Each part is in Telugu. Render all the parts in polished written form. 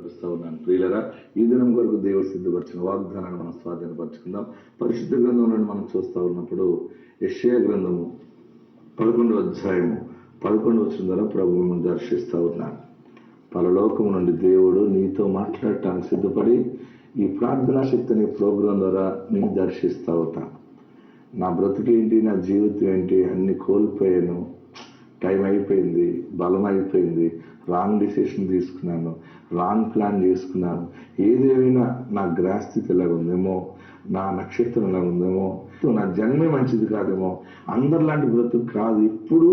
పరుస్తూ ఉన్నాను. ప్రియులరా, ఈ దినం కొరకు దేవుడు సిద్ధపరిచిన వాగ్దానాన్ని మనం స్వాధీనపరచుకుందాం. పరిశుద్ధ గ్రంథం నుండి మనం చూస్తూ ఉన్నప్పుడు యెషయా గ్రంథము 11వ అధ్యాయము 11వ వచనం ద్వారా ప్రభు మిమ్మల్ని దర్శిస్తూ ఉన్నాను. పరలోకము నుండి దేవుడు నీతో మాట్లాడటానికి సిద్ధపడి ఈ ప్రార్థనా శక్తిని ప్రోగ్రాం ద్వారా నేను దర్శిస్తూ ఉంటాను. నా బ్రతుకేంటి, నా జీవితం ఏంటి, అన్ని కోల్పోయాను, టైం అయిపోయింది, బలం అయిపోయింది, రాంగ్ డిసిషన్ తీసుకున్నాను, రాంగ్ ప్లాన్ చేసుకున్నాను, ఏదేమైనా నా గ్రహస్థితి ఎలాగ ఉందేమో, నా నక్షత్రం ఎలా ఉందేమో, నా జన్మే మంచిది కాదేమో, అందరిలాంటి బ్రతుకు కాదు, ఇప్పుడు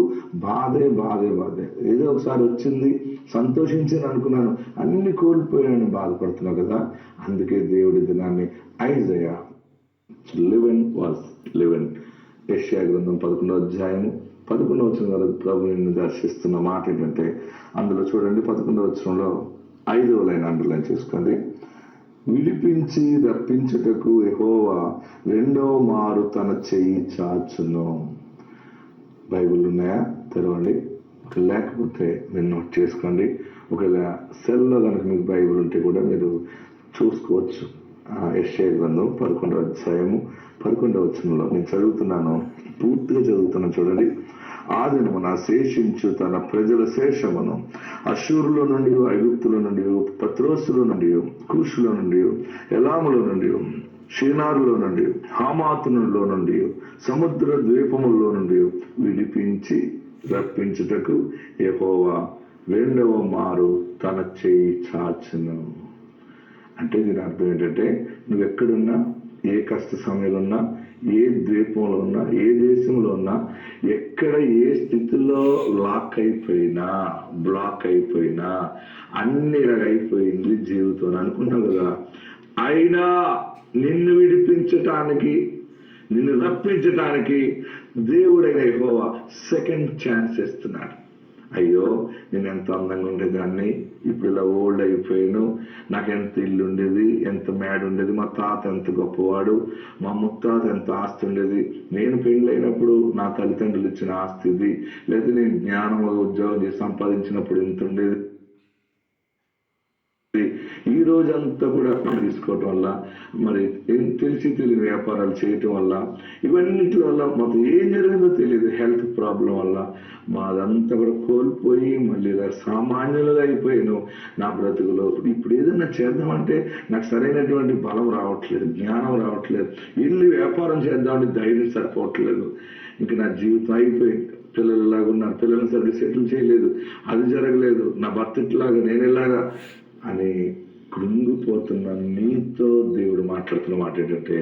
బాధే బాధే బాధే, ఏదో ఒకసారి వచ్చింది సంతోషించాను అనుకున్నాను, అన్ని కోల్పోయాను బాధపడుతున్నావు కదా. అందుకే దేవుడి దినాన్ని ఐజయా 11:11 యెషయా గ్రంథం 11వ అధ్యాయము 11వ వచనం వరకు ప్రభు నిన్ను దర్శిస్తున్న మాట ఏంటంటే, అందులో చూడండి 11వ వచనంలో 5వ లైన్ అండర్లైన్ చేసుకోండి. విడిపించి రప్పించుటకు యెహోవా రెండవ మారు తన చెయ్యి చాచును. బైబిల్ ఉన్నాయా? తెరవండి. లేకపోతే మీరు నోట్ చేసుకోండి. ఒకవేళ సెల్లో కనుక మీకు బైబిల్ ఉంటే కూడా మీరు చూసుకోవచ్చు. యెషయా గ్రంథం 11వ అధ్యాయము 11వ వచనంలో నేను చదువుతున్నాను, పూర్తిగా చదువుతున్నాను. చూడండి. ఆ దినమున శేషించు తన ప్రజల శేషమును అశూరులో నుండి, ఐగుప్తుల నుండి, పత్రోసులో నుండి, కూషులో నుండి, ఎలాములో నుండి, షీనారులో నుండి, హామాతునులో నుండి, సముద్ర ద్వీపములో నుండి విడిపించి రప్పించుటకు యెహోవా రెండవ మారు తన చేయి చాచును. అంటే దీని అర్థం ఏంటంటే, నువ్వు ఎక్కడున్నా, ఏ కష్ట సమయంలో ఉన్నా, ఏ ద్వీపంలో ఉన్నా, ఏ దేశంలో ఉన్నా, ఎక్కడ ఏ స్థితిలో బ్లాక్ అయిపోయినా అన్ని అయిపోయింది జీవితం అనుకుంటావు కదా, అయినా నిన్ను విడిపించటానికి, నిన్ను రప్పించటానికి దేవుడైన యెహోవా సెకండ్ ఛాన్స్ ఇస్తున్నాడు. అయ్యో, నేను ఎంత అందంగా ఉండేదాన్ని, ఇప్పుడు ఇలా ఓల్డ్ అయిపోయాను, నాకు ఎంత ఇల్లు ఉండేది, ఎంత మేడ ఉండేది, మా తాత ఎంత గొప్పవాడు, మా ముత్తాత ఎంత ఆస్తి ఉండేది, నేను పెళ్ళైనప్పుడు నా తల్లిదండ్రులు ఇచ్చిన ఆస్తి ఇది, లేదా నేను జ్ఞానంగా ఉద్యోగం చేసి సంపాదించినప్పుడు ఎంత ఉండేది, ఈ రోజంతా కూడా తీసుకోవటం వల్ల, మరి తెలిసి తెలియని వ్యాపారాలు చేయటం వల్ల, ఇవన్నిటి వల్ల మాకు ఏం జరిగిందో తెలియదు, హెల్త్ ప్రాబ్లం వల్ల మాదంతా కూడా కోల్పోయి మళ్ళీ సామాన్యులుగా అయిపోయాను నా బ్రతుకులో. ఇప్పుడు ఏదైనా చేద్దామంటే నాకు సరైనటువంటి బలం రావట్లేదు, జ్ఞానం రావట్లేదు, వెళ్ళి వ్యాపారం చేద్దామంటే ధైర్యం సరిపోవట్లేదు, ఇంక నా జీవితం అయిపోయింది. పిల్లలు ఇలాగా ఉన్నారు, పిల్లల్ని సరిగ్గా సెటిల్ చేయలేదు, అది జరగలేదు, నా భర్త ఇట్లాగా నేను ఇలాగా అని కృంగిపోతున్న నీతో దేవుడు మాట్లాడుతున్న మాట ఏంటంటే,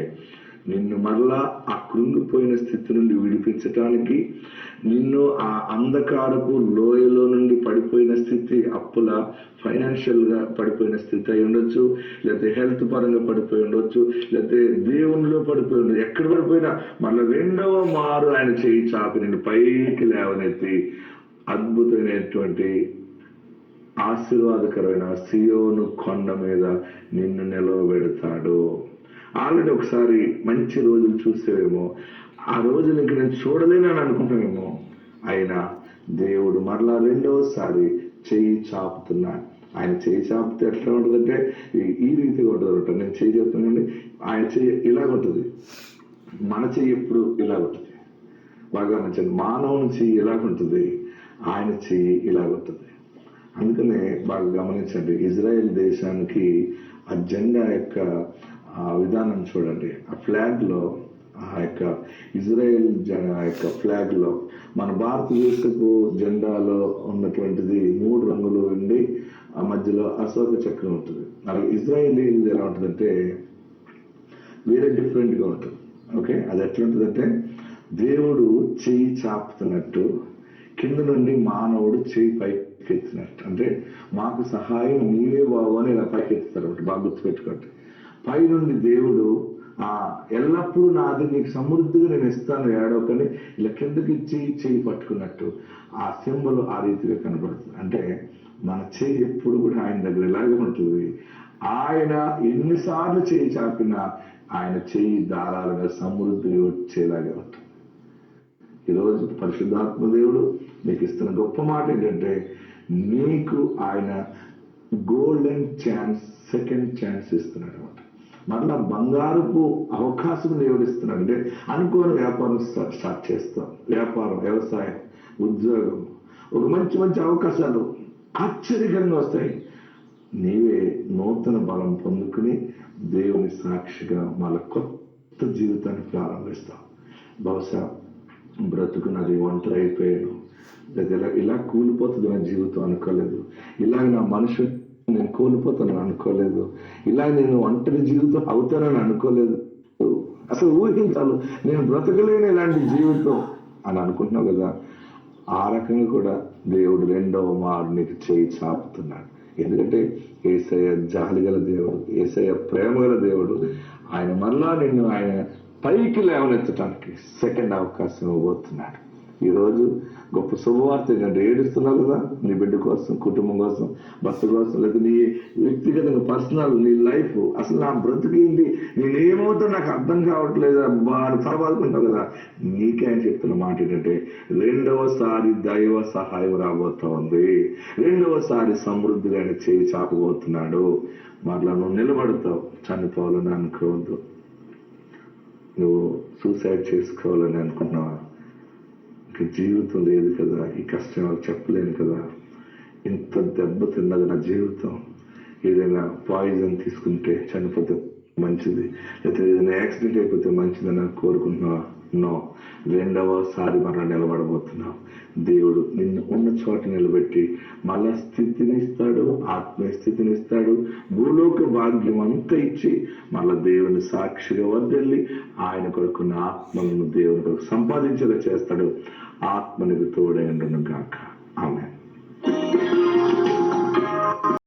నిన్ను మరలా ఆ కృంగిపోయిన స్థితి నుండి విడిపించటానికి, నిన్ను ఆ అంధకారపు లోయలో నుండి పడిపోయిన స్థితి, అప్పుల ఫైనాన్షియల్ గా పడిపోయిన స్థితి అయి ఉండొచ్చు, లేకపోతే హెల్త్ పరంగా పడిపోయి ఉండొచ్చు, లేకపోతే దేవునిలో పడిపోయి ఉండొచ్చు, ఎక్కడ పడిపోయినా మళ్ళీ రెండవ మారు ఆయన చేయి చాపి నిన్ను పైకి లేవనెత్తి అద్భుతమైనటువంటి ఆశీర్వాదకరమైన సియోను కొండ మీద నిన్ను నిలవబెడతాడు. ఆల్రెడీ ఒకసారి మంచి రోజులు చూసేవేమో, ఆ రోజులు ఇంక నేను చూడలేనని అనుకుంటామేమో, అయినా దేవుడు మరలా రెండవసారి చెయ్యి చాపుతున్నాడు. ఆయన చెయ్యి చాపితే ఎట్లా ఉంటుందంటే ఈ రీతిగా ఉంటుంది. నేను చెయ్యి చెప్తానండి, ఆయన చెయ్యి ఇలాగుంటుంది, మన చెయ్యి ఎప్పుడు ఇలా ఉంటుంది. బాగా మంచిది. మానవుని చెయ్యి ఇలాగుంటుంది, ఆయన చెయ్యి ఇలాగుంటుంది. అందుకనే బాగా గమనించండి, ఇజ్రాయెల్ దేశానికి ఆ జెండా యొక్క విధానం చూడండి. ఆ ఫ్లాగ్ లో, ఆ యొక్క ఇజ్రాయెల్ యొక్క ఫ్లాగ్ లో, మన భారతదేశపు జెండాలో ఉన్నటువంటిది 3 రంగులు ఉండి ఆ మధ్యలో అశోక చక్రం ఉంటుంది. అలాగే ఇజ్రాయెల్ ఎలా ఉంటుందంటే వేరే డిఫరెంట్ గా ఉంటుంది. ఓకే, అది ఎట్లా ఉంటుందంటే, దేవుడు చెయ్యి చాపుతున్నట్టు, కింద నుండి మానవుడు చెయ్యి పైకి ఎత్తినట్టు. అంటే మాకు సహాయం నీవే బాబు అని ఇలా పైకి ఎత్తుతారు. బాగా గుర్తుపెట్టుకోండి. పై నుండి దేవుడు ఎల్లప్పుడూ నాది నీకు సమృద్ధిగా నేను ఇస్తాను, ఏడవకని ఇలా కిందకి చెయ్యి పట్టుకున్నట్టు ఆ సింబల్ ఆ రీతిగా కనబడుతుంది. అంటే మన చెయ్యి ఎప్పుడు కూడా ఆయన దగ్గర ఇలాగే ఉంటుంది. ఆయన ఎన్నిసార్లు చెయ్యి చాపినా ఆయన చెయ్యి ధారాలుగా సమృద్ధిగా వచ్చేలాగే ఉంటుంది. ఈరోజు పరిశుద్ధాత్మ దేవుడు నీకు ఇస్తున్న గొప్ప మాట ఏంటంటే, నీకు ఆయన గోల్డెన్ ఛాన్స్, సెకండ్ ఛాన్స్ ఇస్తున్నాడు అనమాట. మరలా బంగారపు అవకాశం దేవుడు ఇస్తున్నాడు. అంటే అనుకోని వ్యాపారం స్టార్ట్ చేస్తాం, వ్యాపారం, వ్యవసాయం, ఉద్యోగం, ఒక మంచి మంచి అవకాశాలు ఆశ్చర్యకరంగా వస్తాయి. నీవే నూతన బలం పొందుకుని దేవుని సాక్షిగా మళ్ళీ కొత్త జీవితాన్ని ప్రారంభిస్తాం. బహుశా బ్రతుకున్నది ఒంటరి అయిపోయాను, ఇలా కూలిపోతుంది నా జీవితం అనుకోలేదు, ఇలాగ నా మనుషు నేను కోల్పోతానని అనుకోలేదు, ఇలా నేను ఒంటరి జీవితం అవుతానని అనుకోలేదు, అసలు ఊహించాలి నేను బ్రతకలేని ఇలాంటి జీవితం అని అనుకుంటున్నావు కదా. ఆ రకంగా కూడా దేవుడు రెండవ మారు నీకు చేయి చాపుతున్నాడు. ఎందుకంటే యేసయ్య జాలిగల దేవుడు, యేసయ్య ప్రేమగల దేవుడు. ఆయన మరలా నిన్ను ఆయన పైకి లేవనెత్తడానికి సెకండ్ అవకాశం ఇవ్వబోతున్నాడు. ఈరోజు గొప్ప శుభవార్త ఏంటంటే, ఏడుస్తున్నావు కదా నీ బిడ్డ కోసం, కుటుంబం కోసం, భర్త కోసం, లేదా నీ వ్యక్తిగతంగా పర్సనల్ నీ లైఫ్, అసలు నా బ్రతికింది నేనేమవుతా నాకు అర్థం కావట్లేదు అని తలబాదుకుంటావు కదా. నీకే ఆయన చెప్తున్న మాట ఏంటంటే, రెండవసారి దైవ సహాయం రాబోతా ఉంది, రెండవసారి సమృద్ధిగా ఆయన చేయి చాపబోతున్నాడు. మరలా నువ్వు నిలబడతావు. చనిపోవాలని అనుకోవద్దు, నువ్వు సూసైడ్ చేసుకోవాలని అనుకున్నావా, జీవితం లేదు కదా, ఈ కష్టం వాళ్ళకి చెప్పలేను కదా, ఇంత దెబ్బ తిన్నది నా జీవితం, ఏదైనా పాయిజన్ తీసుకుంటే చనిపోతే మంచిది, లేకపోతే ఏదైనా యాక్సిడెంట్ అయిపోతే మంచిదని కోరుకుంటున్నావా? నో, రెండవసారి మనం నిలబడబోతున్నాం. దేవుడు నిన్ను ఉన్న చోట నిలబెట్టి మళ్ళా స్థితిని ఇస్తాడు, ఆత్మీయ స్థితిని ఇస్తాడు, భూలోక భాగ్యం అంతా ఇచ్చి మళ్ళా దేవుని సాక్షిగా వద్దెళ్ళి ఆయన కొడుకున్న ఆత్మలను దేవుని కొరకు సంపాదించేలా చేస్తాడు. ఆత్మనికి తోడై ఉండును గాక. ఆమేన్.